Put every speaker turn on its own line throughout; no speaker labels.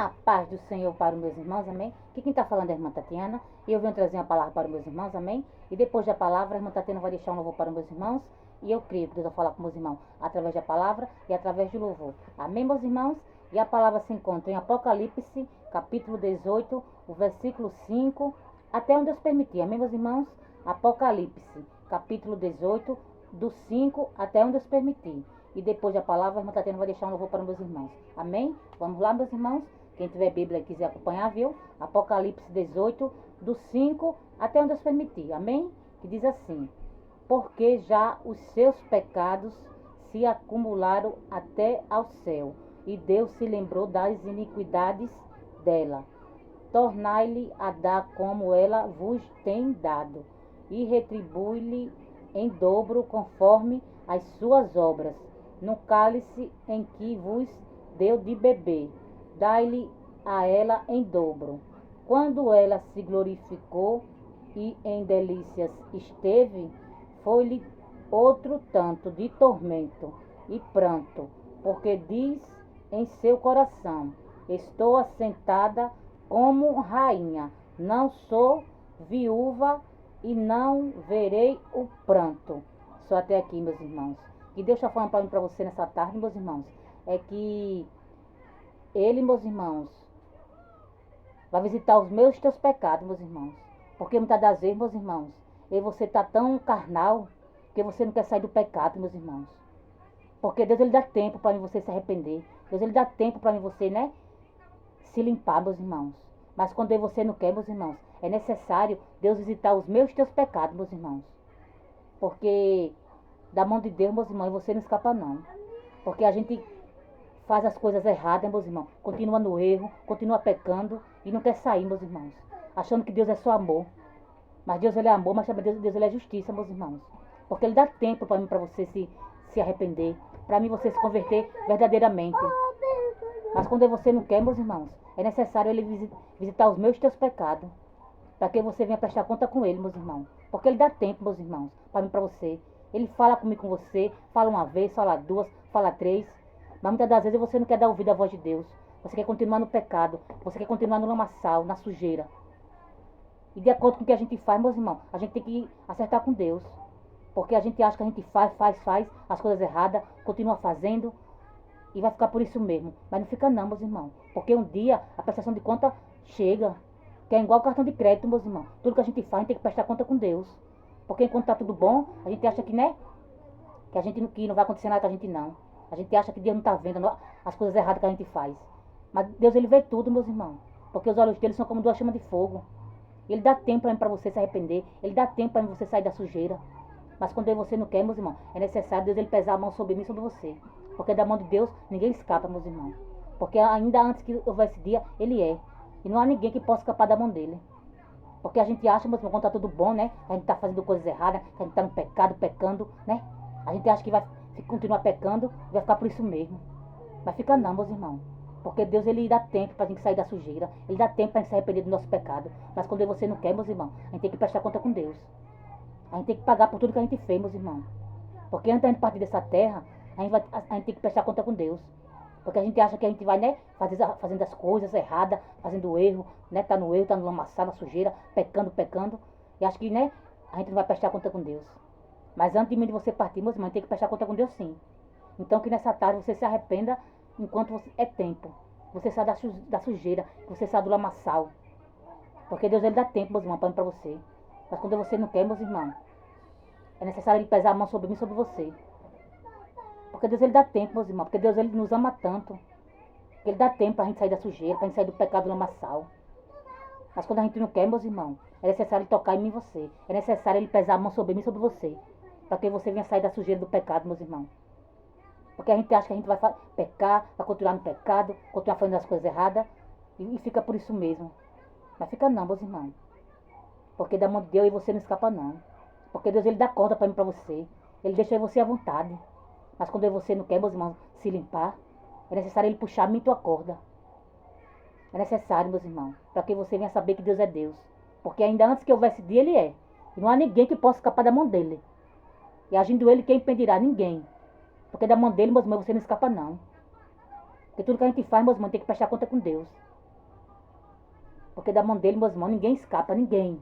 A paz do Senhor para os meus irmãos, amém? Aqui quem está falando é a irmã Tatiana, e eu venho trazer uma palavra para os meus irmãos, amém? E depois da palavra, a irmã Tatiana vai deixar um louvor para os meus irmãos, e eu creio que Deus vai falar com os meus irmãos através da palavra e através do louvor. Amém, meus irmãos? E a palavra se encontra em Apocalipse, capítulo 18, o versículo 5, até onde Deus permitir. Amém, meus irmãos? Apocalipse, capítulo 18, do 5 até onde Deus permitir. E depois da palavra, a irmã Tatiana vai deixar um louvor para os meus irmãos. Amém? Vamos lá, meus irmãos? Quem tiver Bíblia e quiser acompanhar, viu? Apocalipse 18, do 5 até onde Deus permitir. Amém? Que diz assim: porque já os seus pecados se acumularam até ao céu, e Deus se lembrou das iniquidades dela. Tornai-lhe a dar como ela vos tem dado, e retribui-lhe em dobro conforme as suas obras. No cálice em que vos deu de beber, dai-lhe a ela em dobro. Quando ela se glorificou e em delícias esteve, foi-lhe outro tanto de tormento e pranto, porque diz em seu coração: estou assentada como rainha, não sou viúva e não verei o pranto. Só até aqui, meus irmãos. E Deus está falando para mim, para você nessa tarde, meus irmãos, é que Ele, meus irmãos, vai visitar os meus e teus pecados, meus irmãos. Porque muitas das vezes, meus irmãos, você está tão carnal que você não quer sair do pecado, meus irmãos. Porque Deus, Ele dá tempo para você se arrepender. Deus, Ele dá tempo para você, né, se limpar, meus irmãos. Mas quando você não quer, meus irmãos, é necessário Deus visitar os meus e teus pecados, meus irmãos. Porque da mão de Deus, meus irmãos, você não escapa não. Porque a gente faz as coisas erradas, meus irmãos. Continua no erro, continua pecando e não quer sair, meus irmãos. Achando que Deus é só amor. Mas Deus, Ele é amor, mas também Deus, Ele é justiça, meus irmãos. Porque Ele dá tempo para mim, para você se arrepender. Para mim, você se converter verdadeiramente. Mas quando você não quer, meus irmãos, é necessário Ele visitar os meus e teus pecados. Para que você venha prestar conta com Ele, meus irmãos. Porque Ele dá tempo, meus irmãos, para mim, para você. Ele fala comigo, com você, fala uma vez, fala duas, fala três. Mas muitas das vezes você não quer dar ouvido à voz de Deus. Você quer continuar no pecado. Você quer continuar no lamaçal, na sujeira. E de acordo com o que a gente faz, meus irmãos, a gente tem que acertar com Deus. Porque a gente acha que a gente faz as coisas erradas, continua fazendo e vai ficar por isso mesmo. Mas não fica não, meus irmãos. Porque um dia a prestação de conta chega. Que é igual o cartão de crédito, meus irmãos. Tudo que a gente faz, a gente tem que prestar conta com Deus. Porque enquanto está tudo bom, a gente acha que, né? Que não vai acontecer nada com a gente, não. A gente acha que Deus não está vendo as coisas erradas que a gente faz. Mas Deus, Ele vê tudo, meus irmãos. Porque os olhos dele são como duas chamas de fogo. Ele dá tempo para você se arrepender. Ele dá tempo para você sair da sujeira. Mas quando você não quer, meus irmãos, é necessário Deus, Ele pesar a mão sobre mim e sobre você. Porque da mão de Deus, ninguém escapa, meus irmãos. Porque ainda antes que houvesse dia, Ele é. E não há ninguém que possa escapar da mão dele. Porque a gente acha, meus irmãos, quando está tudo bom, né? A gente está fazendo coisas erradas, a gente está no pecado, pecando, né? A gente acha que vai continuar pecando, vai ficar por isso mesmo. Mas fica não, meus irmãos. Porque Deus, Ele dá tempo para a gente sair da sujeira. Ele dá tempo para a gente se arrepender do nosso pecado. Mas quando você não quer, meus irmãos, a gente tem que prestar conta com Deus. A gente tem que pagar por tudo que a gente fez, meus irmãos. Porque antes da gente partir dessa terra, a gente tem que prestar conta com Deus. Porque a gente acha que a gente vai, né, fazendo as coisas erradas, fazendo erro, né, tá no erro, tá no lamaçal, na sujeira, pecando. E acho que, né, a gente não vai prestar conta com Deus. Mas antes de você partir, meus irmãos, tem que prestar conta com Deus sim. Então que nessa tarde você se arrependa enquanto é tempo. Você sai da sujeira, você sai do lamaçal. Porque Deus, Ele dá tempo, meus irmãos, para você. Mas quando você não quer, meus irmãos, é necessário Ele pesar a mão sobre mim e sobre você. Porque Deus, Ele dá tempo, meus irmãos. Porque Deus, Ele nos ama tanto. Que Ele dá tempo para a gente sair da sujeira, para a gente sair do pecado do lamaçal. Mas quando a gente não quer, meus irmãos, é necessário Ele tocar em mim e você. É necessário Ele pesar a mão sobre mim e sobre você. Para que você venha sair da sujeira do pecado, meus irmãos. Porque a gente acha que a gente vai pecar, vai continuar no pecado, continuar fazendo as coisas erradas. E fica por isso mesmo. Mas fica não, meus irmãos. Porque da mão de Deus você não escapa não. Porque Deus, Ele dá corda para mim e para você. Ele deixa você à vontade. Mas quando você não quer, meus irmãos, se limpar, é necessário Ele puxar a mim tua corda. É necessário, meus irmãos, para que você venha saber que Deus é Deus. Porque ainda antes que houvesse dia, Ele é. E não há ninguém que possa escapar da mão dEle. E agindo Ele, quem impedirá? Ninguém. Porque da mão dEle, meus irmãos, você não escapa não. Porque tudo que a gente faz, meus irmãos, tem que prestar conta com Deus. Porque da mão dele, meus irmãos, ninguém escapa, ninguém.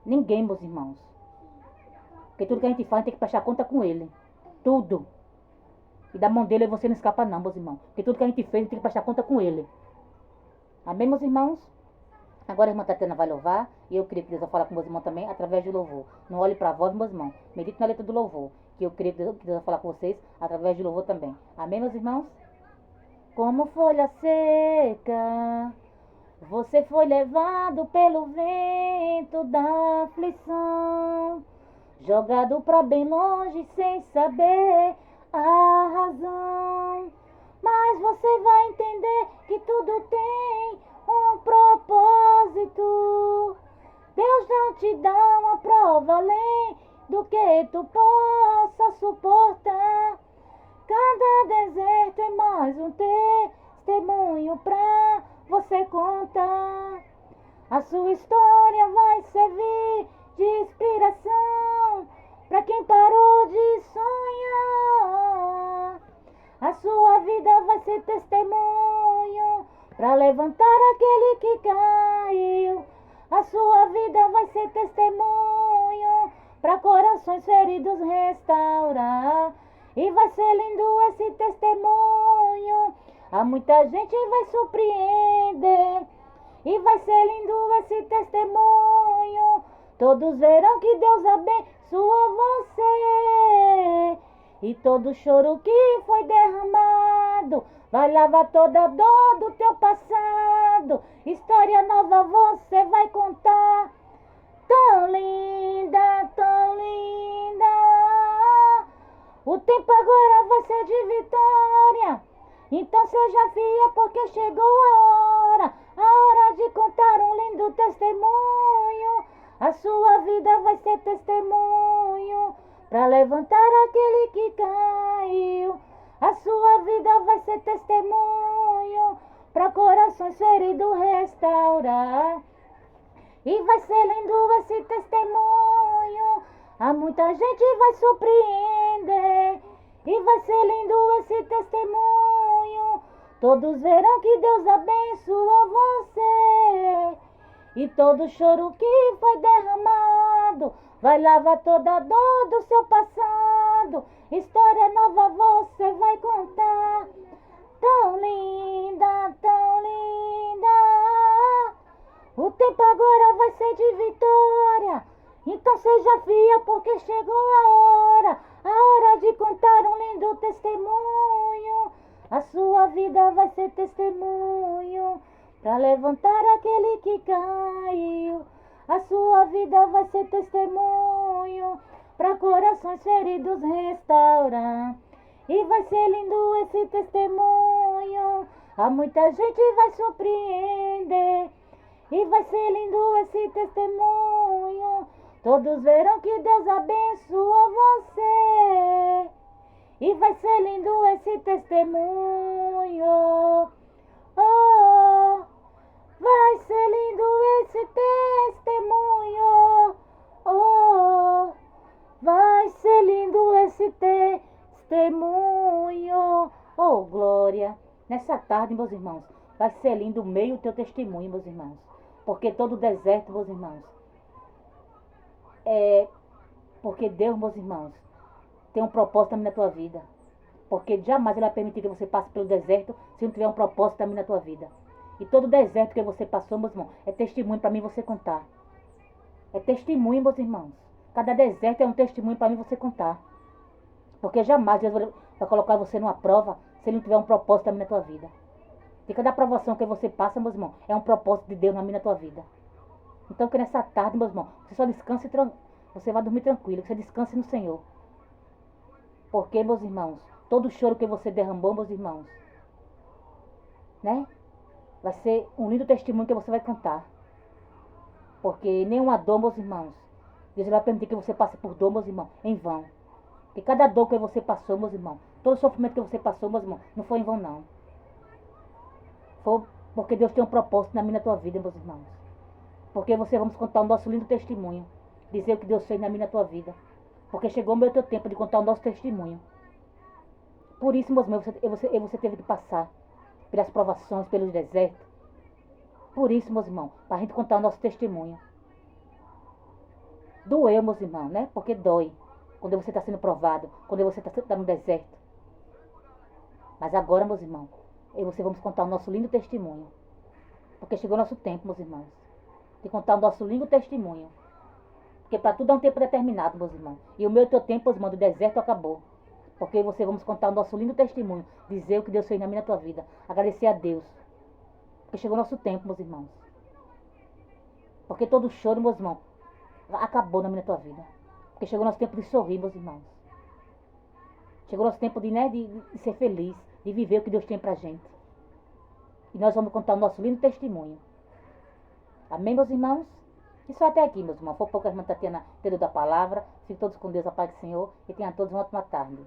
Ninguém, meus irmãos. Porque tudo que a gente faz, a gente tem que prestar conta com ele. Tudo. E da mão dele você não escapa não, meus irmãos. Porque tudo que a gente fez, a gente tem que prestar conta com ele. Amém, meus irmãos? Agora a irmã Tatiana vai louvar. E eu creio que Deus vai falar com meus irmãos também, através do louvor. Não olhe para a voz, meus irmãos. Medite na letra do louvor. Que eu creio que Deus vai falar com vocês, através do louvor também. Amém, meus irmãos? Como folha seca, você foi levado pelo vento da aflição, jogado pra bem longe sem saber a razão. Mas você vai entender que tudo tem um propósito. Deus não te dá uma prova além do que tu possa suportar. Cada deserto é mais um testemunho pra você contar. A sua história vai servir de inspiração pra quem parou de sonhar. A sua vida vai ser testemunho pra levantar aquele que caiu. A sua vida vai ser testemunho pra corações feridos restaurar. E vai ser lindo esse testemunho, a muita gente vai surpreender. E vai ser lindo esse testemunho, todos verão que Deus abençoou você. E todo choro que foi derramado vai lavar toda a dor do teu passado. História nova você vai contar, tão linda, tão linda. O tempo agora vai ser de vitória, então seja fiel porque chegou a hora de contar um lindo testemunho. A sua vida vai ser testemunho para levantar aquele que caiu. A sua vida vai ser testemunho para corações feridos restaurar. E vai ser lindo esse testemunho, a muita gente vai surpreender. E vai ser lindo esse testemunho, todos verão que Deus abençoou você. E todo choro que foi derramado vai lavar toda a dor do seu passado. História nova você vai contar, tão linda, tão linda. O tempo agora vai ser de vitória, então seja fiel porque chegou a hora de contar um lindo testemunho. A sua vida vai ser testemunho para levantar aquele que caiu. A sua vida vai ser testemunho para corações feridos restaurar. E vai ser lindo esse testemunho, a muita gente vai surpreender. E vai ser lindo esse testemunho, todos verão que Deus abençoou você. E vai ser lindo esse testemunho. Oh, vai ser lindo esse testemunho. Oh, vai ser lindo esse testemunho. Oh, glória. Nessa tarde, meus irmãos, vai ser lindo o meio do teu testemunho, meus irmãos. Porque todo deserto, meus irmãos, porque Deus, meus irmãos, tem um propósito também na tua vida. Porque jamais Ele vai permitir que você passe pelo deserto se não tiver um propósito também na tua vida. E todo deserto que você passou, meus irmãos, é testemunho para mim você contar. É testemunho, meus irmãos. Cada deserto é um testemunho para mim você contar. Porque jamais Deus vai colocar você numa prova se Ele não tiver um propósito também na tua vida. E cada aprovação que você passa, meus irmãos, é um propósito de Deus na minha tua vida. Então que nessa tarde, meus irmãos, você só descanse, você vai dormir tranquilo, que você descanse no Senhor. Porque, meus irmãos, todo choro que você derramou, meus irmãos, né? Vai ser um lindo testemunho que você vai contar. Porque nenhuma dor, meus irmãos, Deus vai permitir que você passe por dor, meus irmãos, em vão. Que cada dor que você passou, meus irmãos, todo sofrimento que você passou, meus irmãos, não foi em vão, não. Foi porque Deus tem um propósito na minha e na tua vida, meus irmãos. Porque você vamos contar o nosso lindo testemunho. Dizer o que Deus fez na minha e na tua vida. Porque chegou o meu teu tempo de contar o nosso testemunho. Por isso, meus irmãos, você teve que passar pelas provações, pelos desertos. Por isso, meus irmãos, para a gente contar o nosso testemunho. Doeu, meus irmãos, né? Porque dói. Quando você está sendo provado, quando você está no deserto. Mas agora, meus irmãos, eu e você vamos contar o nosso lindo testemunho. Porque chegou o nosso tempo, meus irmãos, de contar o nosso lindo testemunho. Porque para tudo há um tempo determinado, meus irmãos. E o meu e teu tempo, meus irmãos, do deserto acabou. Porque você vamos contar o nosso lindo testemunho. Dizer o que Deus fez na minha e na tua vida. Agradecer a Deus. Porque chegou o nosso tempo, meus irmãos. Porque todo choro, meus irmãos, acabou na minha e na tua vida. Porque chegou o nosso tempo de sorrir, meus irmãos. Chegou o nosso tempo de, né, de ser feliz. De viver o que Deus tem pra gente. E nós vamos contar o nosso lindo testemunho. Amém, meus irmãos? E só até aqui, meus irmãos. Foi pouco a irmã Tatiana ter da palavra. Fiquem todos com Deus, a paz do Senhor. E tenham todos uma ótima tarde.